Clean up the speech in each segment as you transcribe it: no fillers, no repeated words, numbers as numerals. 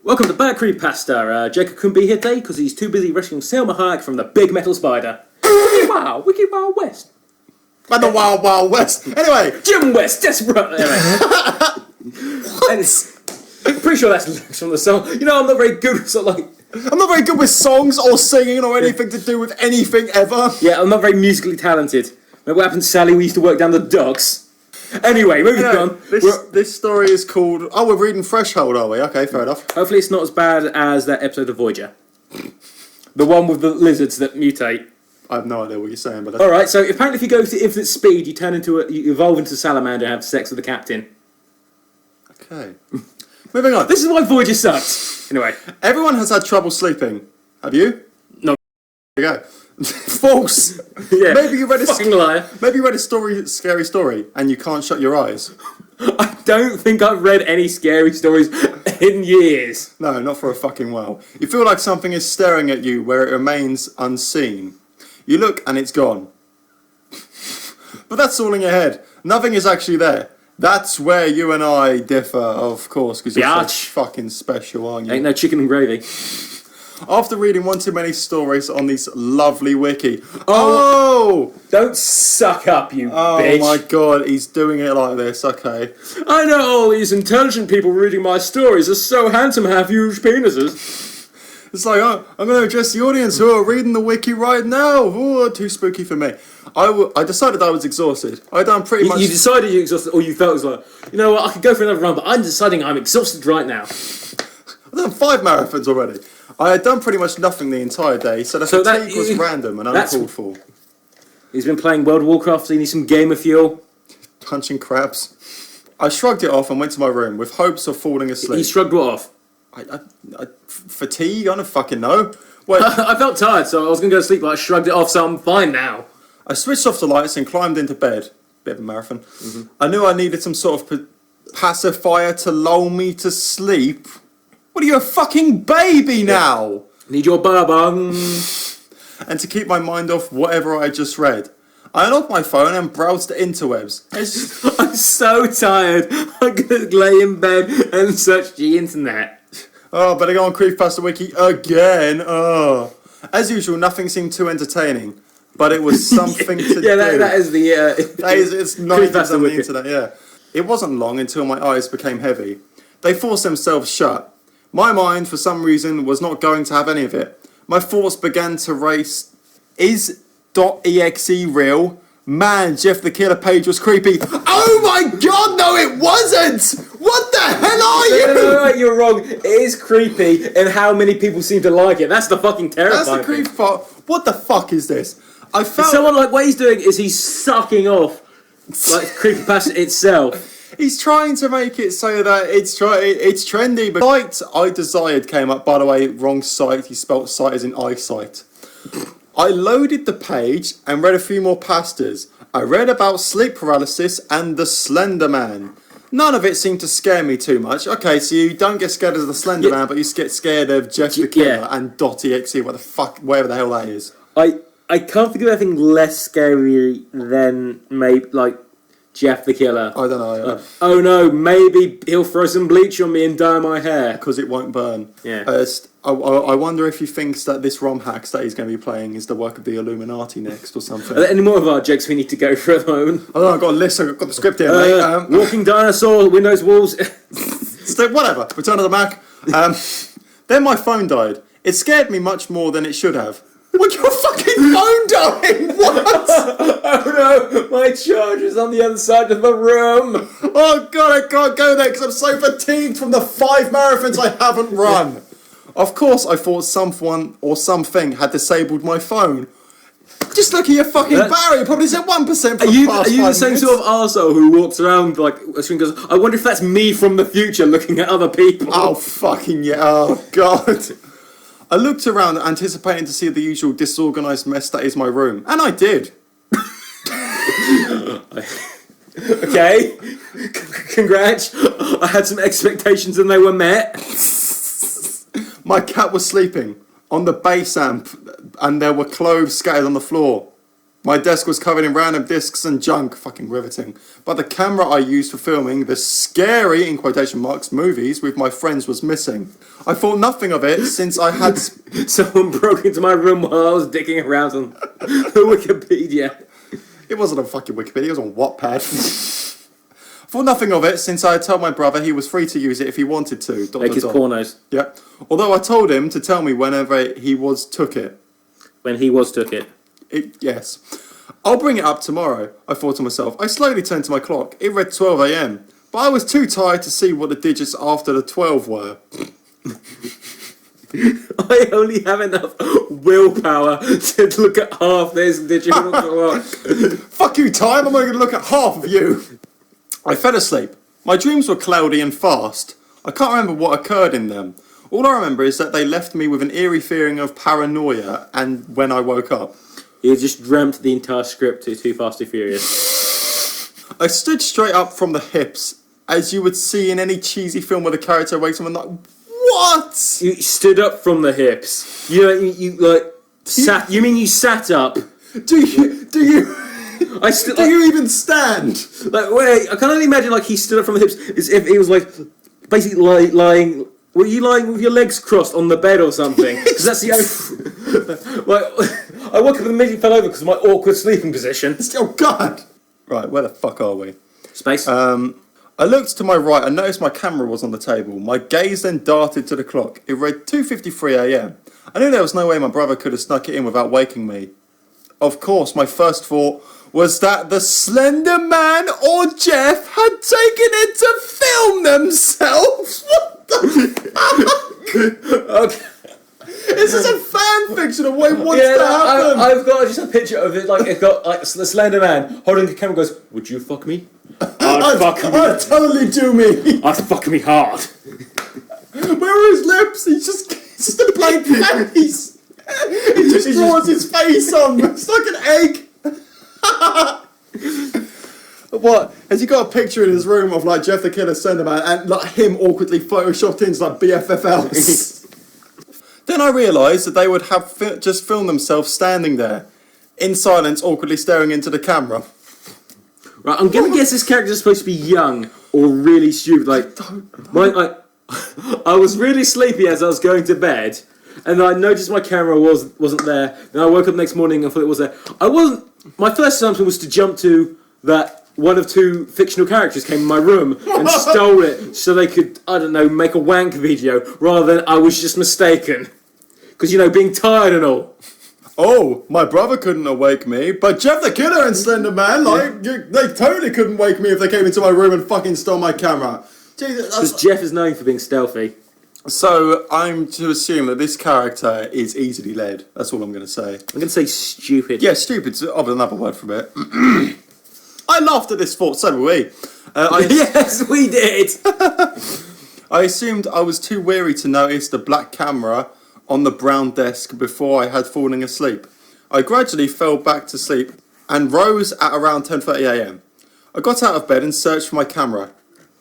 Welcome to CREEPYPASTA. Jacob couldn't be here today because he's too busy rescuing Selma Hayek from the big metal spider. Wiki Wild West. By the Wild Wild West. Anyway, Jim West, desperate. Anyway. I'm pretty sure that's lyrics from the song. You know, I'm not very good I'm not very good with songs or singing or anything to do with anything ever. Yeah, I'm not very musically talented. Remember what happened to Sally? We used to work down the docks. Anyway, moving on. This story is called... Oh, we're reading Threshold, are we? Okay, fair enough. Hopefully it's not as bad as that episode of Voyager. The one with the lizards that mutate. I have no idea what you're saying, but... Alright, so apparently if you go to infinite speed, you evolve into a salamander and have sex with the captain. Okay. Moving on. This is why Voyager sucks. Anyway. Everyone has had trouble sleeping. Have you? No. There you go. False. Yeah. Maybe you read a fucking liar. Maybe you read a scary story, and you can't shut your eyes. I don't think I've read any scary stories in years. No, not for a fucking while. You feel like something is staring at you where it remains unseen. You look and it's gone. But that's all in your head. Nothing is actually there. That's where you and I differ, of course, because you're so fucking special, aren't you? Ain't no chicken and gravy. After reading one too many stories on this lovely wiki. Oh! Don't suck up, you bitch. Oh my god, he's doing it like this, okay. I know all these intelligent people reading my stories are so handsome, have huge penises. It's like, oh, I'm going to address the audience who are reading the wiki right now. Oh, too spooky for me. I decided I was exhausted. I'd done pretty much... You decided you were exhausted, or you felt it was like, you know what, I could go for another run, but I'm deciding I'm exhausted right now. I've done 5 marathons already. I had done pretty much nothing the entire day, so the fatigue was random and uncalled for. He's been playing World of Warcraft, so he needs some gamer fuel. Punching crabs. I shrugged it off and went to my room with hopes of falling asleep. He shrugged what off? Fatigue? I don't fucking know. Wait. I felt tired, so I was going to go to sleep, but I shrugged it off, so I'm fine now. I switched off the lights and climbed into bed. Bit of a marathon. Mm-hmm. I knew I needed some sort of pacifier to lull me to sleep. What are you, a fucking baby now? Need your bourbon. And to keep my mind off whatever I just read. I unlocked my phone and browsed the interwebs. I'm so tired. I'm going to lay in bed and search the internet. Oh, better go on CREEPYPASTA Wiki again. Oh. As usual, nothing seemed too entertaining. But it was something to do. Yeah, that is the... it's not even on the internet, yeah. It wasn't long until my eyes became heavy. They forced themselves shut. My mind, for some reason, was not going to have any of it. My thoughts began to race. Is .exe real? Man, Jeff the Killer page was creepy. Oh my god, no it wasn't! What the hell are you? No, you're wrong. It is creepy, and how many people seem to like it. That's the fucking terrifying That's the creepy part. What the fuck is this? I felt... Someone like, what he's doing is he's sucking off, like, CREEPYPASTA itself. He's trying to make it so that it's trendy, but the site I desired came up. By the way, wrong site. He spelt site as in eyesight. I loaded the page and read a few more pastas. I read about sleep paralysis and the Slender Man. None of it seemed to scare me too much. Okay, so you don't get scared of the Slender Man, but you get scared of Jeff the Killer and .exe, what the fuck, wherever the hell that is. I can't think of anything less scary than maybe like Jeff the Killer. I don't know. Oh no, maybe he'll throw some bleach on me and dye my hair. Because it won't burn. Yeah. I wonder if he thinks that this ROM hacks that he's going to be playing is the work of the Illuminati next or something. Are there any more of our jokes we need to go through at the moment? I don't know, I've got a list, I've got the script here, mate. Walking dinosaur, Windows walls. Whatever, Return of the Mac. Then my phone died. It scared me much more than it should have. What, your fucking phone dying? What? Oh no, my charger's on the other side of the room. Oh god, I can't go there because I'm so fatigued from the 5 marathons I haven't run. Of course I thought someone or something had disabled my phone. Just look at your fucking battery, probably said 1% for the past 5 minutes. Are you the same sort of arsehole who walks around like a screen goes, I wonder if that's me from the future looking at other people? Oh fucking yeah, oh god. I looked around anticipating to see the usual disorganised mess that is my room. And I did. Okay. Congrats. I had some expectations and they were met. My cat was sleeping on the bass amp and there were clothes scattered on the floor. My desk was covered in random discs and junk, fucking riveting. But the camera I used for filming the scary, in quotation marks, movies with my friends was missing. I thought nothing of it since I had... Someone broke into my room while I was digging around on Wikipedia. It wasn't on fucking Wikipedia, it was on Wattpad. I thought nothing of it since I had told my brother he was free to use it if he wanted to. Like his pornos. Yep. Although I told him to tell me whenever he took it. When he took it. Yes. I'll bring it up tomorrow, I thought to myself. I slowly turned to my clock. It read 12 a.m. But I was too tired to see what the digits after the 12 were. I only have enough willpower to look at half this digital clock. Fuck you, time. I'm only going to look at half of you. I fell asleep. My dreams were cloudy and fast. I can't remember what occurred in them. All I remember is that they left me with an eerie feeling of paranoia and when I woke up. You just dreamt the entire script to Too Fast, Too Furious. I stood straight up from the hips, as you would see in any cheesy film where the character wakes up and like, what? You stood up from the hips. You sat. You mean you sat up? Do you? Do you even stand? Like, wait, I can only imagine like he stood up from the hips as if he was like basically lying. Were you lying with your legs crossed on the bed or something? Because that's the only. Like, I woke up and immediately fell over because of my awkward sleeping position. Oh God! Right, where the fuck are we? Space. I looked to my right and noticed my camera was on the table. My gaze then darted to the clock. It read 2:53 a.m. I knew there was no way my brother could have snuck it in without waking me. Of course, my first thought was that the Slender Man or Jeff had taken it to film themselves. What the fuck? Okay. This is a fan fiction of what wants to happen. I've got just a picture of it. Like it's got like the Slender Man holding the camera. Goes, "Would you fuck me? I'd totally do me. I'd fuck me hard." Where are his lips? He's just a blank face. He just draws his face on. It's like an egg. What? Has he got a picture in his room of like Jeff the Killer, Slender Man, and like him awkwardly photoshopped into like BFFLs? Then I realised that they would have just filmed themselves standing there, in silence, awkwardly staring into the camera. Right, I'm gonna guess this character is supposed to be young or really stupid. I was really sleepy as I was going to bed, and I noticed my camera wasn't there. Then I woke up the next morning and thought it was there. My first assumption was to jump to that one of two fictional characters came in my room and stole it so they could, I don't know, make a wank video, rather than I was just mistaken. Because, being tired and all. Oh, my brother couldn't awake me, but Jeff the Killer and Slender Man, they totally couldn't wake me if they came into my room and fucking stole my camera. Because Jeff is known for being stealthy. So, I'm to assume that this character is easily led. That's all I'm going to say. I'm going to say stupid. Yeah, stupid's another word for it. I laughed at this thought, so did we. Yes, we did! I assumed I was too weary to notice the black camera on the brown desk before I had fallen asleep. I gradually fell back to sleep and rose at around 10:30 a.m. I got out of bed and searched for my camera.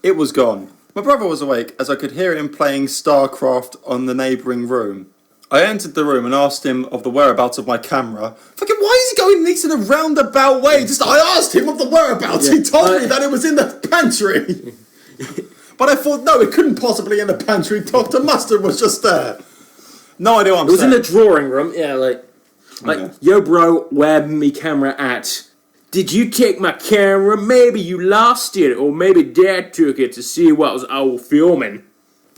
It was gone. My brother was awake as I could hear him playing StarCraft on the neighbouring room. I entered the room and asked him of the whereabouts of my camera. Fucking, why is he going this in a roundabout way? I asked him of the whereabouts. Yeah. He told me that it was in the pantry. But I thought, no, it couldn't possibly be in the pantry. Dr. Mustard was just there. No idea what I'm saying. It was in the drawing room. Yeah, like, yo, bro, where me camera at? Did you take my camera? Maybe you lost it, or maybe Dad took it to see what was all filming.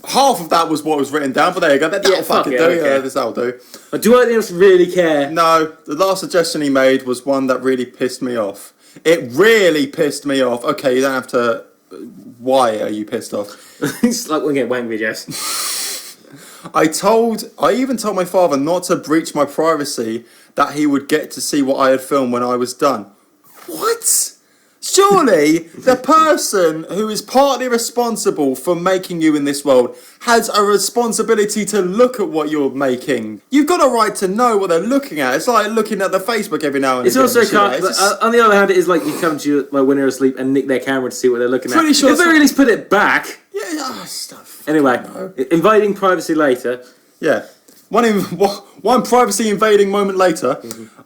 Half of that was what was written down, but there you go. That'll fucking do. Okay. Yeah, that'll do. Do anything else really care? No, the last suggestion he made was one that really pissed me off. It really pissed me off. Okay, you don't have to... Why are you pissed off? It's like looking at wank videos. I even told my father not to breach my privacy, that he would get to see what I had filmed when I was done. What? Surely the person who is partly responsible for making you in this world has a responsibility to look at what you're making. You've got a right to know what they're looking at. It's like looking at the Facebook every now and again. It's also on the other hand, it is like you come to when they're asleep and nick their camera to see what they're looking at. Pretty sure. At the very least, put it back. Yeah, stuff. Anyway, invading privacy later. Yeah. One privacy invading moment later,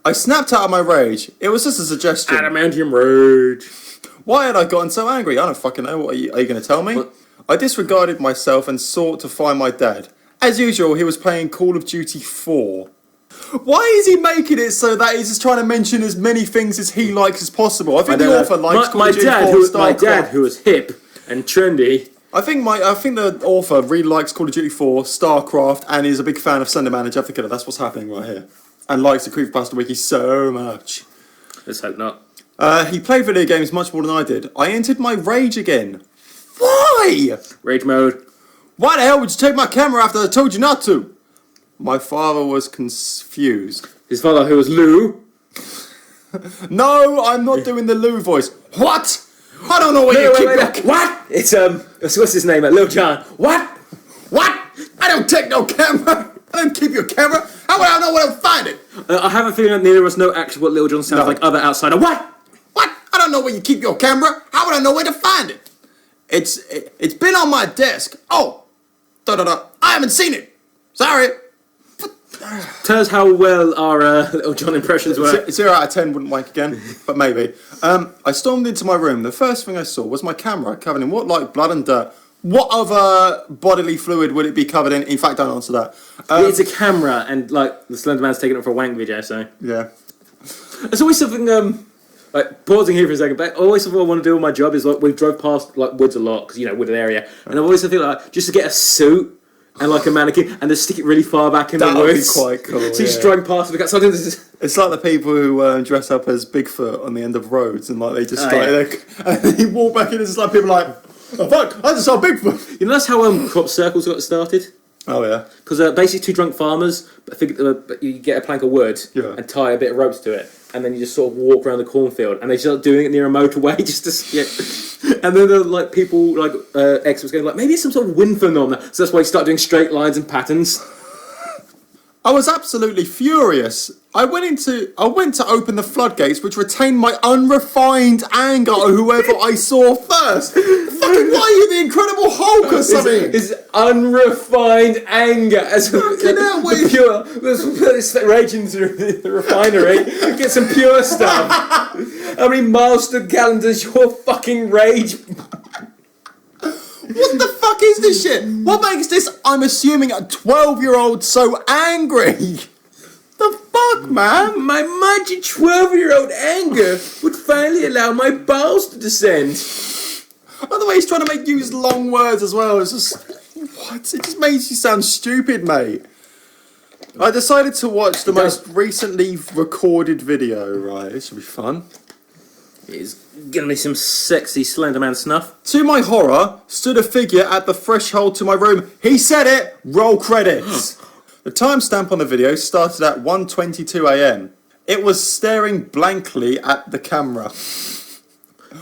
I snapped out of my rage. It was just a suggestion. Adamantium rage. Why had I gotten so angry? I don't fucking know. What are you going to tell me? What? I disregarded myself and sought to find my dad. As usual, he was playing Call of Duty 4. Why is he making it so that he's just trying to mention as many things as he likes as possible? I think the author likes Call of Duty 4. My dad, who was hip and trendy. I think the author really likes Call of Duty 4, StarCraft, and is a big fan of Slender Man and Jeff the Killer. That's what's happening right here. And likes the Creepypasta Wiki so much. Let's hope not. He played video games much more than I did. I entered my rage again. Why? Rage mode. Why the hell would you take my camera after I told you not to? My father was confused. His father, who was Lou. No, I'm not doing the Lou voice. What? I don't know where you keep your... What? It's, what's his name? Lil Jon. What? What? I don't take no camera. I don't keep your camera. How would I know where to find it? I have a feeling that neither of us know actually what Lil Jon sounds like other outsider. What? What? I don't know where you keep your camera. How would I know where to find it? It's been on my desk. Oh. I haven't seen it. Sorry. Tell us how well our Lil Jon impressions were. 0 out of 10 wouldn't wank again, but maybe. I stormed into my room. The first thing I saw was my camera covered in what, like blood and dirt. What other bodily fluid would it be covered in? In fact, don't answer that. It's a camera, and like the Slender Man's taking it for a wank video, so. Yeah. There's always something, like, pausing here for a second, but always something I want to do with my job is, like, we drove past, like, woods a lot, because, you know, wooded area, and I've always feel like, just to get a suit and, like, a mannequin, and just stick it really far back in the woods. That would be quite cool, So you just driving past and something It's like the people who dress up as Bigfoot on the end of roads, and, like, they just, and they walk back in, and it's like, people like, oh, fuck, I just saw Bigfoot. You know, that's how, crop circles got started? Oh, yeah. Because basically two drunk farmers, you get a plank of wood and tie a bit of ropes to it, and then you just sort of walk around the cornfield, and they start doing it near a motorway just to, yeah. And then there are, like, people, like, experts going, like, maybe it's some sort of wind phenomenon, so that's why you start doing straight lines and patterns. I was absolutely furious. I went to open the floodgates, which retained my unrefined anger at whoever I saw first. Fucking why are you the Incredible Hulk or something? It's unrefined anger as the pure. Let's rage into the refinery. Get some pure stuff. How many miles to gallon does your fucking rage? What the fuck is this shit? What makes this, I'm assuming, a 12-year-old so angry? The fuck, man? My mighty 12-year-old anger would finally allow my balls to descend. By the way, he's trying to use long words as well. It's just... What? It just makes you sound stupid, mate. I decided to watch the most recently recorded video, right? This should be fun. It's gonna be some sexy Slender Man snuff. To my horror, stood a figure at the threshold to my room. He said it! Roll credits! The timestamp on the video started at 1:22 AM. It was staring blankly at the camera.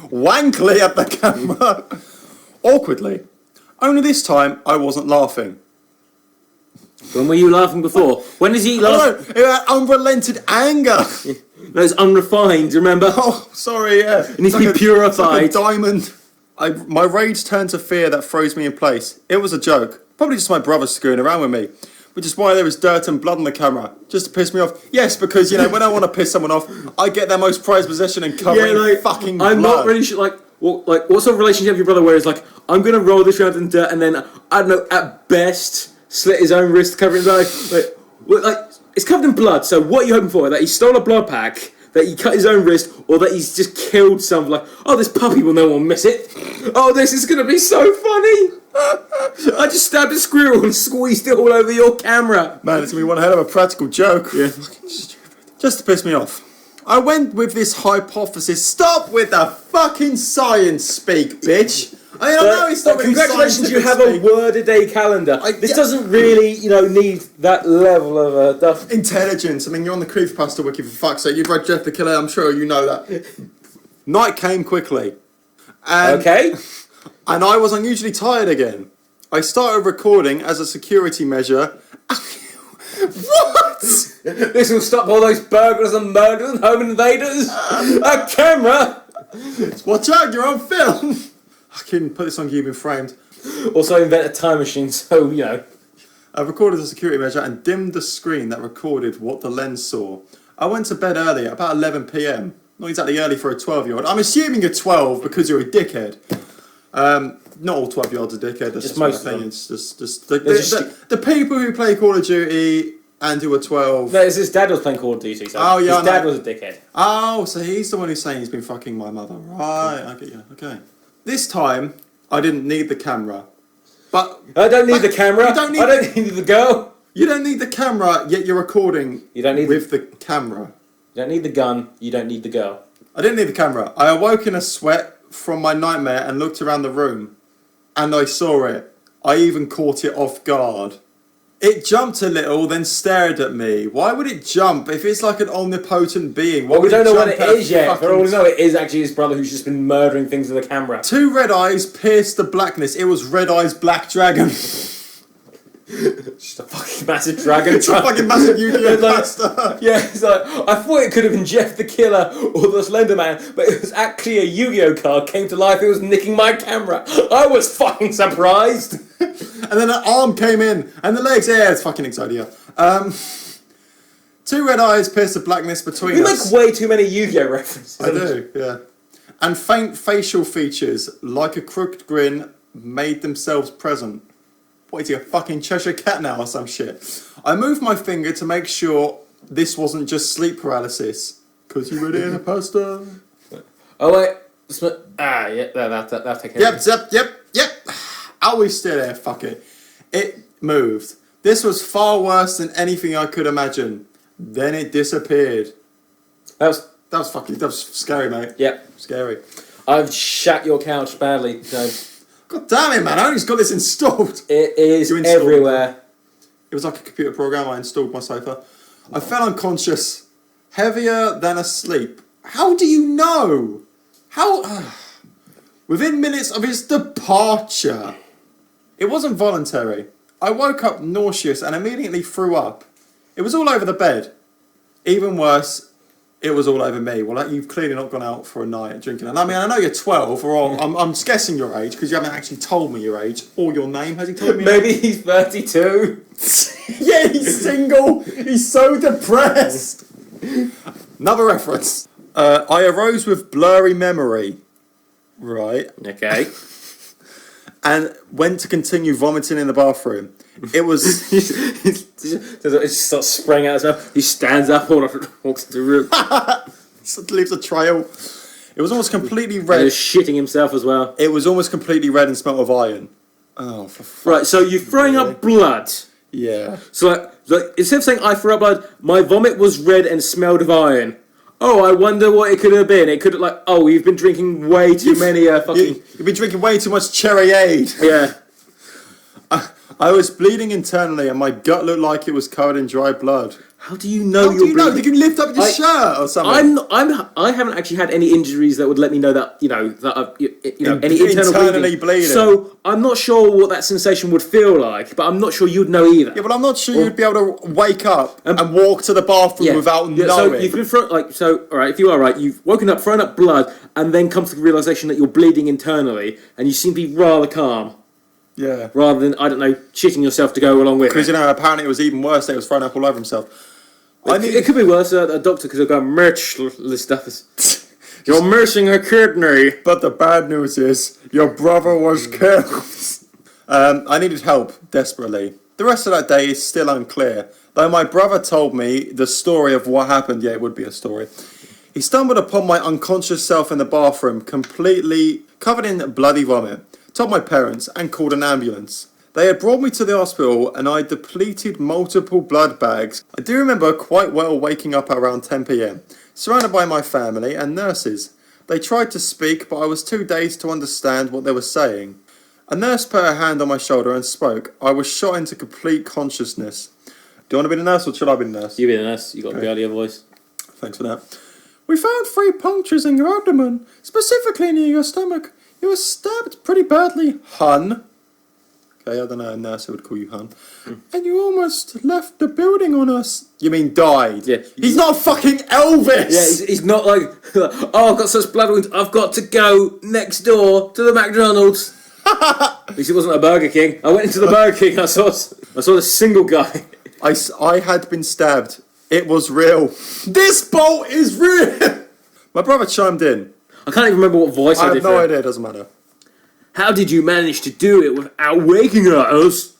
Wankly at the camera! Awkwardly. Only this time, I wasn't laughing. When were you laughing before? When is he laughing? No, it had unrelented anger! No, it's unrefined, remember? Oh, sorry, yeah. It needs to be purified. It's like a diamond. My rage turned to fear that froze me in place. It was a joke. Probably just my brother screwing around with me. Which is why there was dirt and blood on the camera. Just to piss me off. Yes, because, you know, when I want to piss someone off, I get their most prized possession and cover it in fucking blood. I'm not really sure, like, what sort of relationship with your brother where it's like, I'm going to roll this around in dirt and then, I don't know, at best, slit his own wrist, cover his eyes. Like, it's covered in blood, so what are you hoping for? That he stole a blood pack, that he cut his own wrist, or that he's just killed someone? Like, oh, this puppy will no one miss it. Oh, this is going to be so funny. I just stabbed a squirrel and squeezed it all over your camera. Man, it's going to be one hell of a practical joke. Yeah. Just to piss me off. I went with this hypothesis. Stop with the fucking science speak, bitch. I mean, I know it's not really congratulations, you have a word-a-day calendar. This doesn't really, you know, need that level of stuff. Intelligence. I mean, you're on the Creepypasta wiki, for fuck's sake. You've read Jeff the Killer, I'm sure you know that. Night came quickly. Okay. And I was unusually tired again. I started recording as a security measure. What? This will stop all those burglars and murderers and home invaders. A camera. Watch out, you're on film. I couldn't put this on You've Been Framed. Also invent a time machine, so, you know. I recorded as a security measure and dimmed the screen that recorded what the lens saw. I went to bed early, about 11 p.m. Not exactly early for a 12-year-old. I'm assuming you're 12 because you're a dickhead. Not all 12-year-olds are dickhead. That's just most my of them. opinion. It's just the people who play Call of Duty and who are 12. No, his dad was playing Call of Duty, so Oh, yeah, his dad was a dickhead. Oh, so he's the one who's saying he's been fucking my mother. Right, I get you. Okay. This time, I didn't need the camera. But I don't need the camera. I don't need the girl. You don't need the camera, yet you're recording with the camera. You don't need the gun. You don't need the girl. I didn't need the camera. I awoke in a sweat from my nightmare and looked around the room. And I saw it. I even caught it off guard. It jumped a little, then stared at me. Why would it jump if it's like an omnipotent being? Well, we don't know what it is yet. For all we know, it is actually his brother who's just been murdering things with a camera. 2 red eyes pierced the blackness. It was Red Eye's Black Dragon. Just a fucking massive dragon. It's a fucking massive Yu-Gi-Oh! Pasta. Yeah, it's like, I thought it could have been Jeff the Killer or the Slender Man, but it was actually a Yu-Gi-Oh! Card came to life. It was nicking my camera. I was fucking surprised. And then an arm came in, and the legs. Yeah, it's fucking Exodia. 2 red eyes pierced the blackness between us. You make way too many Yu-Gi-Oh! references. I do, yeah. And faint facial features, like a crooked grin, made themselves present. What is he, a fucking Cheshire Cat now or some shit? I moved my finger to make sure this wasn't just sleep paralysis. Because you were in a pasta. Oh, wait. Yeah, that'll take care of it. Yep. Are we still there? Fuck it. It moved. This was far worse than anything I could imagine. Then it disappeared. That was scary, mate. Yep. Scary. I've shat your couch badly, so... God damn it, man. I only just got this installed. It is everywhere. It was like a computer program. I installed my sofa. I fell unconscious. Heavier than asleep. How do you know? How... Within minutes of his departure. It wasn't voluntary. I woke up nauseous and immediately threw up. It was all over the bed. Even worse, it was all over me. Well, you've clearly not gone out for a night drinking. And I mean, I know you're 12, or I'm guessing your age, because you haven't actually told me your age or your name. Has he told me your Maybe he's 32. Yeah, he's single. He's so depressed. Another reference. I arose with blurry memory. Right. Okay. And went to continue vomiting in the bathroom. It was... It just starts spraying out his mouth. He stands up and walks into the room. leaves a trail. It was almost completely red. He was shitting himself as well. It was almost completely red and smelt of iron. Oh, for fuck's Right, so you're throwing up blood. Yeah. So, like, instead of saying I threw up blood, my vomit was red and smelled of iron. Oh, I wonder what it could have been. It could have, like, oh, you've been drinking way too many fucking... You've been drinking way too much Cherry-Aid. Yeah. I was bleeding internally and my gut looked like it was covered in dry blood. How do you know How do you know? You can lift up your shirt or something. I haven't actually had any injuries that would let me know that, any internally bleeding. So, I'm not sure what that sensation would feel like, but I'm not sure you'd know either. Yeah, but I'm not sure you'd be able to wake up and walk to the bathroom without knowing. So, you've been alright, if you are right, you've woken up, thrown up blood, and then come to the realisation that you're bleeding internally, and you seem to be rather calm. Yeah. Rather than, I don't know, shitting yourself to go along with it. Because, apparently it was even worse. He was throwing up all over himself. It could be worse. A doctor could have gone, merch this stuff. You're missing a kidney. But the bad news is, your brother was killed. I needed help, desperately. The rest of that day is still unclear. Though my brother told me the story of what happened, it would be a story. He stumbled upon my unconscious self in the bathroom, completely covered in bloody vomit. Told my parents and called an ambulance. They had brought me to the hospital and I depleted multiple blood bags. I do remember quite well waking up at around 10 p.m, surrounded by my family and nurses. They tried to speak, but I was too dazed to understand what they were saying. A nurse put her hand on my shoulder and spoke. I was shot into complete consciousness. Do you want to be the nurse or should I be the nurse? You be the nurse. You got a girlier voice. Thanks for that. We found 3 punctures in your abdomen, specifically near your stomach. You were stabbed pretty badly, hun. Okay, I don't know, a nurse who would call you hun. And you almost left the building on us. You mean died? Yeah. He's not fucking Elvis! Yeah, he's not like, oh, I've got such blood wounds, I've got to go next door to the McDonald's. At least it wasn't a Burger King. I went into the Burger King, I saw the single guy. I had been stabbed It was real. This bolt is real. My brother chimed in. I can't even remember what voice I I did have no for it. idea, it doesn't matter. How did you manage to do it without waking us?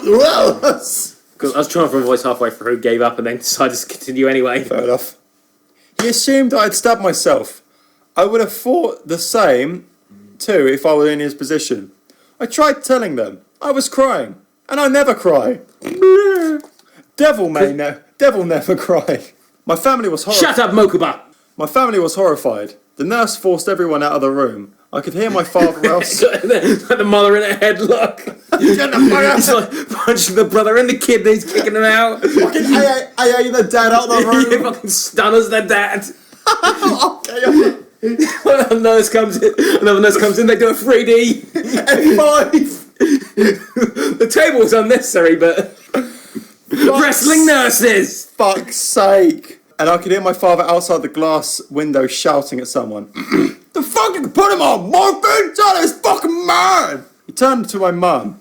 Well, Because I was trying for a voice halfway through, gave up, and then decided to continue anyway. fair enough. He assumed I'd stabbed myself. I would have thought the same, too, if I were in his position. I tried telling them. I was crying. And I never cry. Devil never cry. My family was horrified. Shut up, Mokuba! My family was horrified. The nurse forced everyone out of the room. I could hear my father else. Like the mother in a headlock. He's like punching the brother in the kidneys, kicking him out. Fucking AA the dad out of the He room. fucking stunners the dad. Okay. Another nurse comes in, they do a 3D. F5. The table was unnecessary, but wrestling nurses. Fuck's sake. And I could hear my father outside the glass window shouting at someone. The fuck you put him on, morphine? Tell this fucking man! He turned to my mum,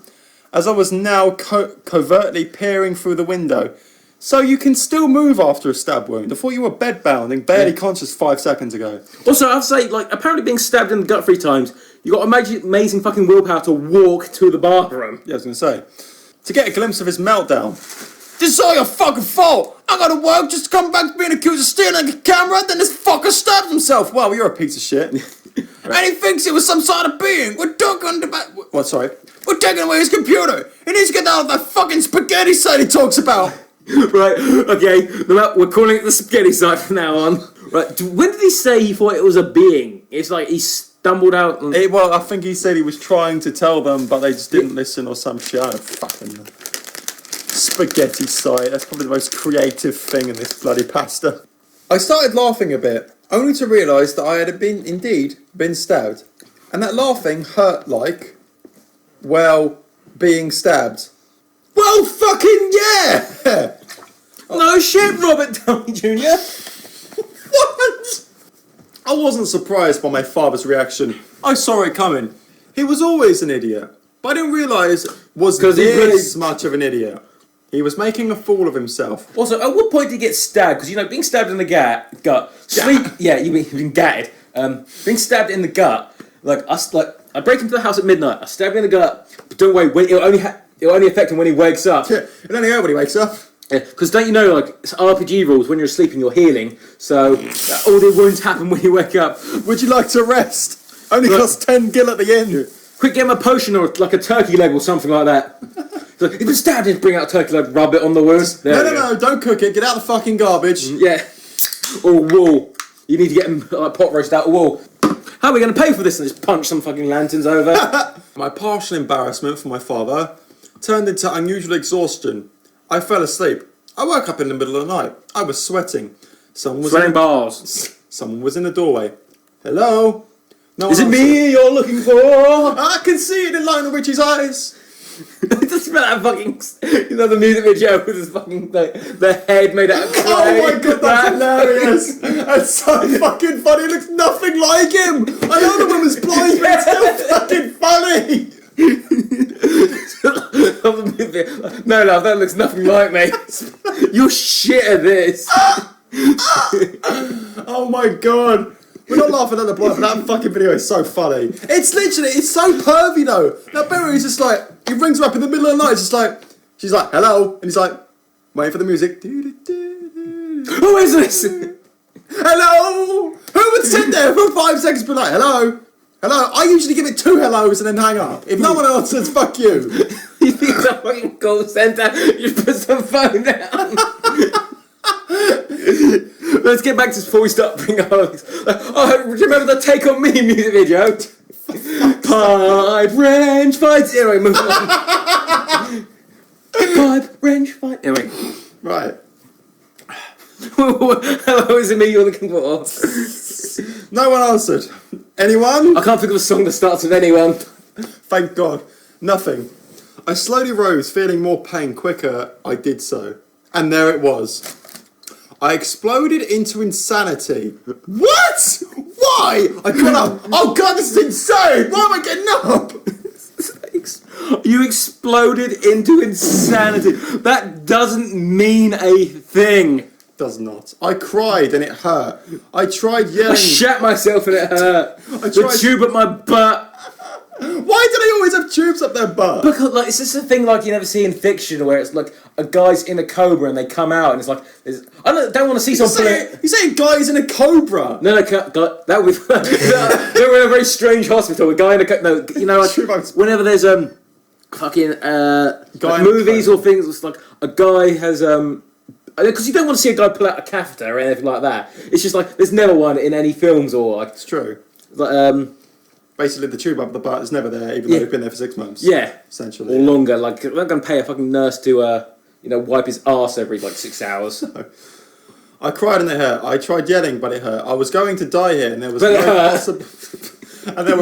as I was now covertly peering through the window. So you can still move after a stab wound. I thought you were bedbound and barely conscious 5 seconds ago. Also, I'd say, like, apparently being stabbed in the gut 3 times, you got amazing fucking willpower to walk to the bathroom. Yeah, I was going to say. To get a glimpse of his meltdown. This is all your fucking fault! I gotta work just to come back to being accused of stealing a camera, then this fucker stabs himself! Well, you're a piece of shit. Right. And he thinks it was some sort of being! We're taking We're taking away his computer! He needs to get out of that fucking spaghetti site he talks about! Right, okay, we're calling it the spaghetti site from now on. Right, when did he say he thought it was a being? It's like he stumbled out and... Well, I think he said he was trying to tell them, but they just didn't listen or some shit. I don't fucking know. Spaghetti site. That's probably the most creative thing in this bloody pasta. I started laughing a bit, only to realise that I had indeed been stabbed. And that laughing hurt like, well, being stabbed. Well, fucking yeah! No shit, Robert Downey Jr. What? I wasn't surprised by my father's reaction. I saw it coming. He was always an idiot. But I didn't realise was this much of an idiot. He was making a fool of himself. Also, at what point did he get stabbed? Because, you know, being stabbed in the gut, sleep, yeah, you've been gatted. Being stabbed in the gut, I break into the house at midnight, I stab him in the gut, but don't worry, it'll only affect him when he wakes up. Yeah, it only hurt when he wakes up. Because don't you know, like, it's RPG rules, when you're asleep and you're healing, so all the wounds happen when you wake up. Would you like to rest? Only costs 10 gil at the end. Quick, get him a potion or like a turkey leg or something like that. So, if it's stabbed, just bring out a turkey leg, rub it on the wound. No, don't cook it. Get out the fucking garbage. Yeah. Or wool. You need to get him like pot roast out of wool. How are we going to pay for this? And just punch some fucking lanterns over. My partial embarrassment for my father turned into unusual exhaustion. I fell asleep. I woke up in the middle of the night. I was sweating. Sweating bars. Someone was in the doorway. Hello? No Is it me you're looking for? I can see it in Lionel Richie's eyes. Just about that fucking, you know, the music video with his fucking, the head made out of clay. Oh my god, that's hilarious. That's so fucking funny. It looks nothing like him. I know the woman's blind, but it's still fucking funny. No, that looks nothing like me. You're shit at this. Oh my god. We're not laughing at the blind, but that fucking video is so funny. It's literally, it's so pervy though. Now Barry is just like, he rings her up in the middle of the night, it's just like, she's like, hello, and he's like, waiting for the music. Who is this? Hello! Who would sit there for 5 seconds and be like, hello? Hello? I usually give it 2 hellos and then hang up. If no one answers, fuck you. You think it's a fucking call centre? You put some phone down. Let's get back to this before we start bringing up. Oh, remember the Take On Me music video? Pipe wrench fight. Anyway, move on. Pipe wrench fight. Anyway, Right. Hello, is it me you're looking for? No one answered. Anyone? I can't think of a song that starts with anyone. Thank God. Nothing. I slowly rose, feeling more pain quicker I did so. And there it was. I exploded into insanity. What? Why? I got up. Oh God, this is insane. Why am I getting up? You exploded into insanity. That doesn't mean a thing. Does not. I cried and it hurt. I tried I yelling. shat myself and it hurt. The tube up my butt. Why do they always have tubes up their butt? Because like it's just a thing like you never see in fiction where it's like a guy's in a cobra and they come out and it's like I don't want to see something. You saying guys in a cobra? No, that would. They were in a very strange hospital. A guy in a no, you know, like, whenever there's fucking like movies or things, it's like a guy has because you don't want to see a guy pull out a catheter or anything like that. It's just like there's never one in any films or like it's true. Like basically the tube up the butt is never there, even though you've been there for 6 months. Yeah, essentially, or longer. Like I'm not going to pay a fucking nurse to wipe his arse every like 6 hours. No. I cried and it hurt. I tried yelling, but it hurt. I was going to die here, and there was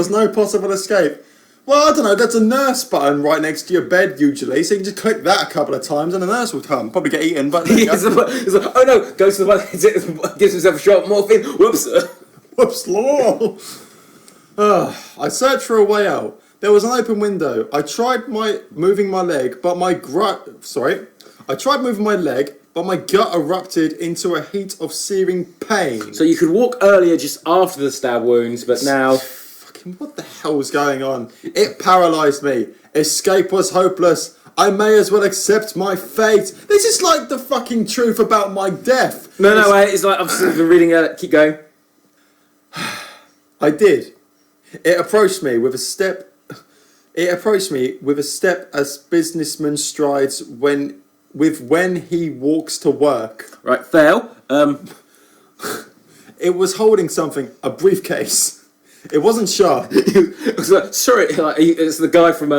no possible escape. Well, I don't know. That's a nurse button right next to your bed usually, so you can just click that a couple of times, and the nurse will come. Probably get eaten, but it's like, oh no! Goes to the one, gives himself a shot, morphine. Whoops! Whoops! Lol. I searched for a way out. There was an open window. I tried moving my leg, but my gut erupted into a heat of searing pain. So you could walk earlier just after the stab wounds, but now... Fucking what the hell was going on? It paralysed me. Escape was hopeless. I may as well accept my fate. This is like the fucking truth about my death. No, wait. It's like I've been reading it. Keep going. I did. It approached me with a step as businessman strides when he walks to work. Right, fail. It was holding something, a briefcase. It wasn't sharp. It was like, sorry, it's the guy from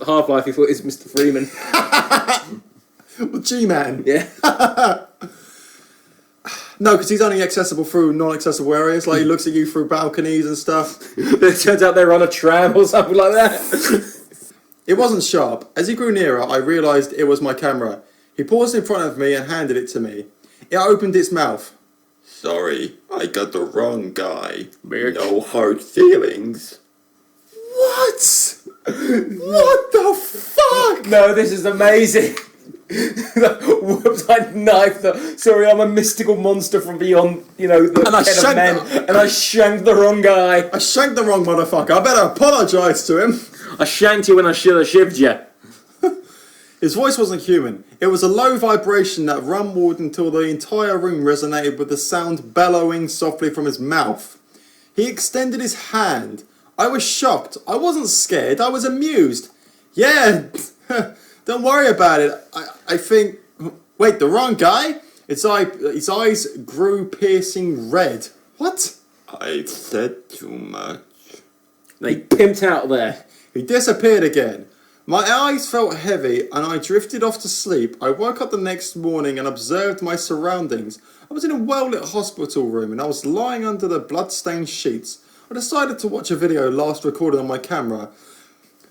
Half-Life. He thought it was Mr. Freeman. Well, G-Man. Yeah. No, because he's only accessible through non-accessible areas. Like, he looks at you through balconies and stuff. It turns out they're on a tram or something like that. It wasn't sharp. As he grew nearer, I realised it was my camera. He paused in front of me and handed it to me. It opened its mouth. Sorry, I got the wrong guy. No hard feelings. What? What the fuck? No, this is amazing. Whoops, I knifed her. Sorry, I'm a mystical monster from beyond, the ken of men. And I shanked the wrong guy. I shanked the wrong motherfucker. I better apologise to him. I shanked you when I should have shivved you. His voice wasn't human. It was a low vibration that rumbled until the entire room resonated with the sound bellowing softly from his mouth. He extended his hand. I was shocked. I wasn't scared. I was amused. Yeah, don't worry about it. I think... Wait, the wrong guy? His eyes grew piercing red. What? I've said too much. They pimped out there. He disappeared again. My eyes felt heavy and I drifted off to sleep. I woke up the next morning and observed my surroundings. I was in a well-lit hospital room and I was lying under the blood-stained sheets. I decided to watch a video last recorded on my camera,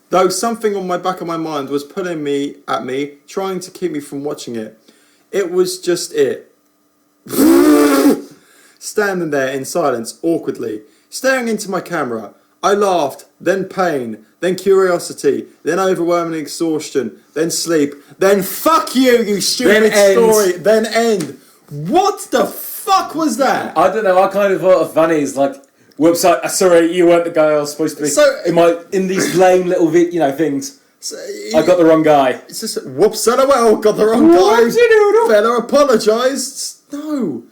though something on my back of my mind was pulling at me, trying to keep me from watching it. It was just it. Standing there in silence, awkwardly, staring into my camera. I laughed, then pain, then curiosity, then overwhelming exhaustion, then sleep, then fuck you stupid story, then end. What the fuck was that? I don't know, I kind of thought it funny is like, whoops, sorry, you weren't the guy I was supposed to be. So, in these lame little things, I got the wrong guy. It's just, whoops, LOL, got the wrong guy. Fella apologised. No.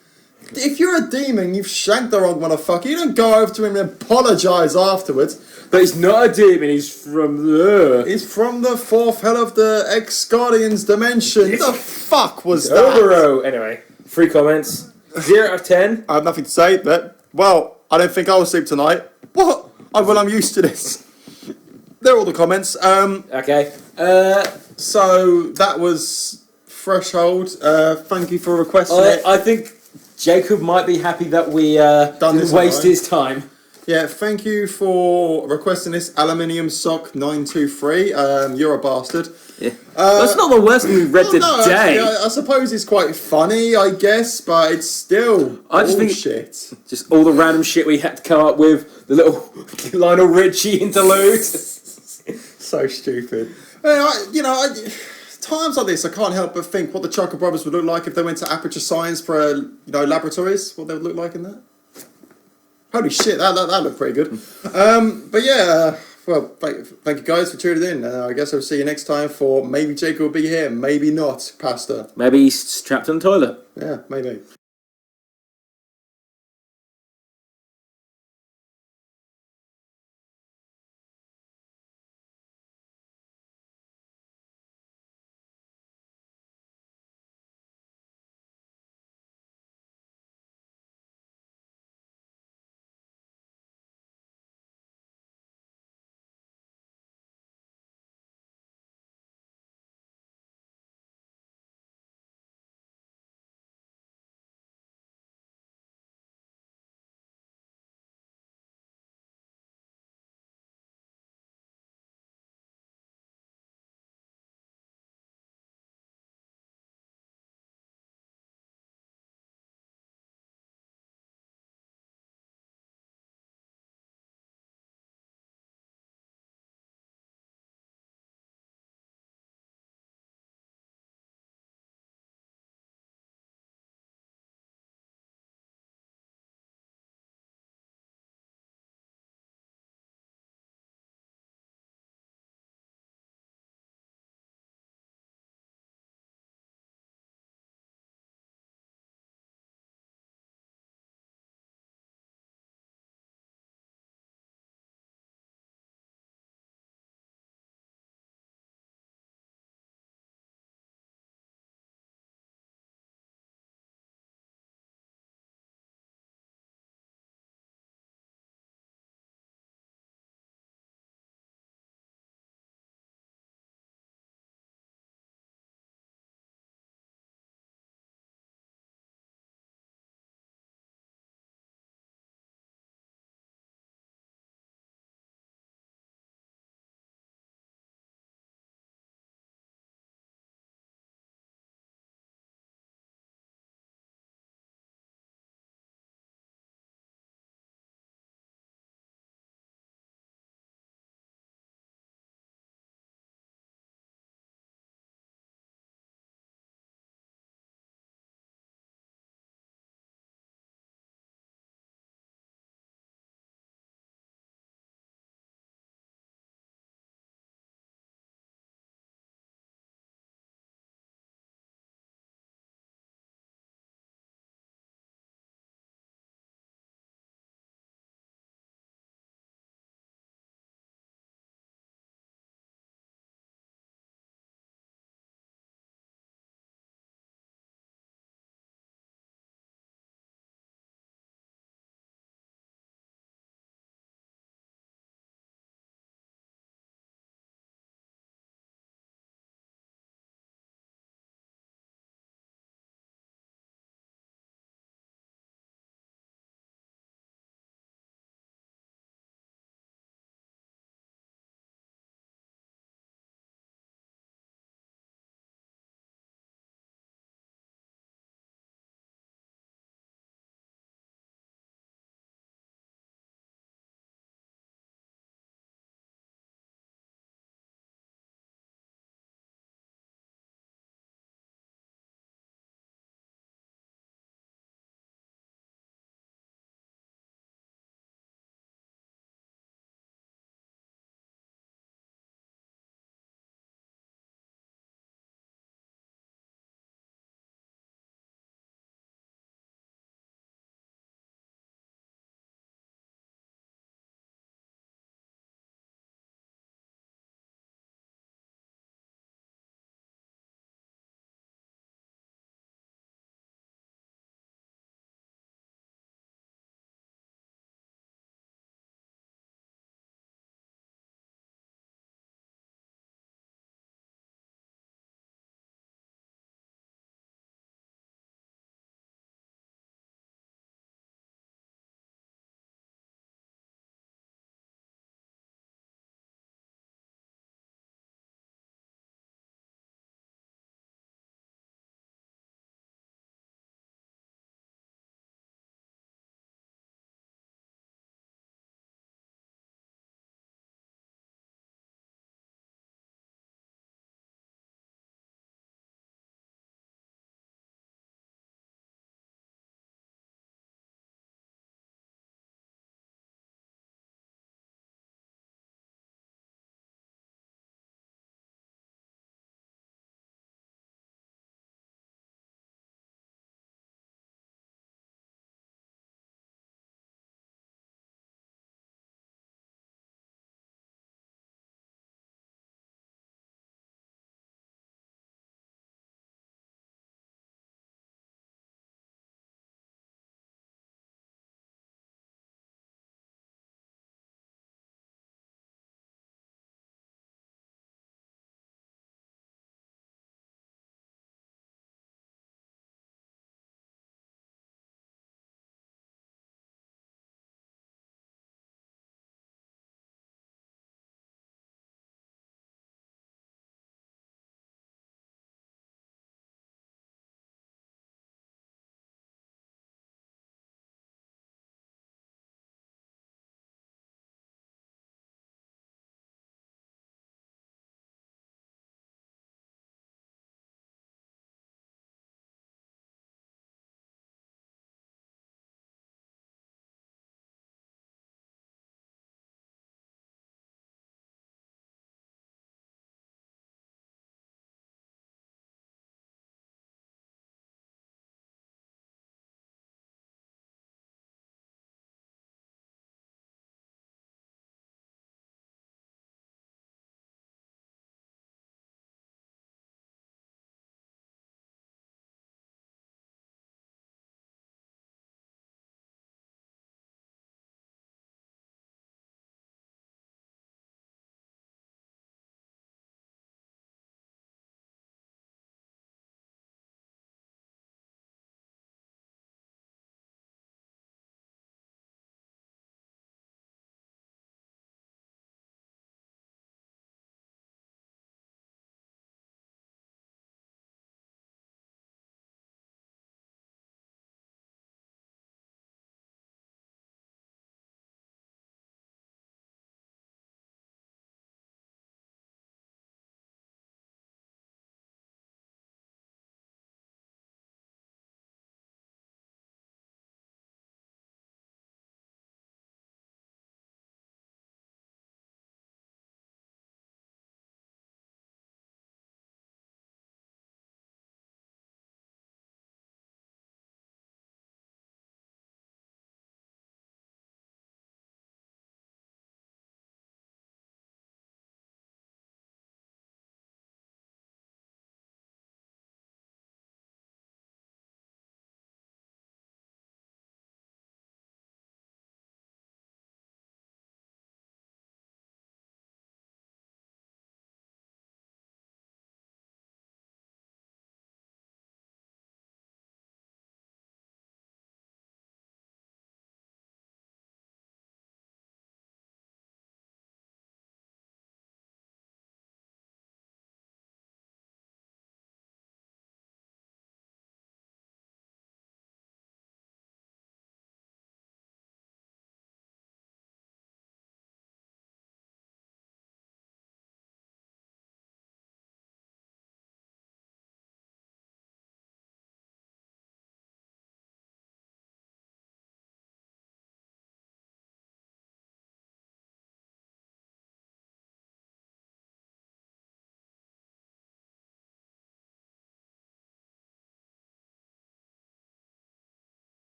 If you're a demon, you've shanked the wrong motherfucker. You don't go over to him and apologise afterwards. But he's not a demon, he's from the... He's from the fourth hell of the ex-Guardians dimension. What the fuck was that? Obero. Anyway, 3 comments. 0 out of 10. I have nothing to say, but, well, I don't think I will sleep tonight. What? I'm used to this. They're all the comments. Okay. So, that was Threshold. Thank you for requesting it. I think Jacob might be happy that we didn't waste his time. Yeah, thank you for requesting this Aluminium Sock 923. You're a bastard. Yeah. That's not the worst thing we've read today. Actually, I suppose it's quite funny, I guess, but it's still bullshit. Just all the random shit we had to come up with. The little Lionel Richie interlude. so stupid. Times like this, I can't help but think what the Chucker brothers would look like if they went to Aperture Science for, laboratories. What they would look like in that. Holy shit, that looked pretty good. But yeah, well, thank you guys for tuning in. I guess I'll see you next time for maybe Jake will be here, maybe not, Pasta. Maybe he's trapped in the toilet. Yeah, maybe.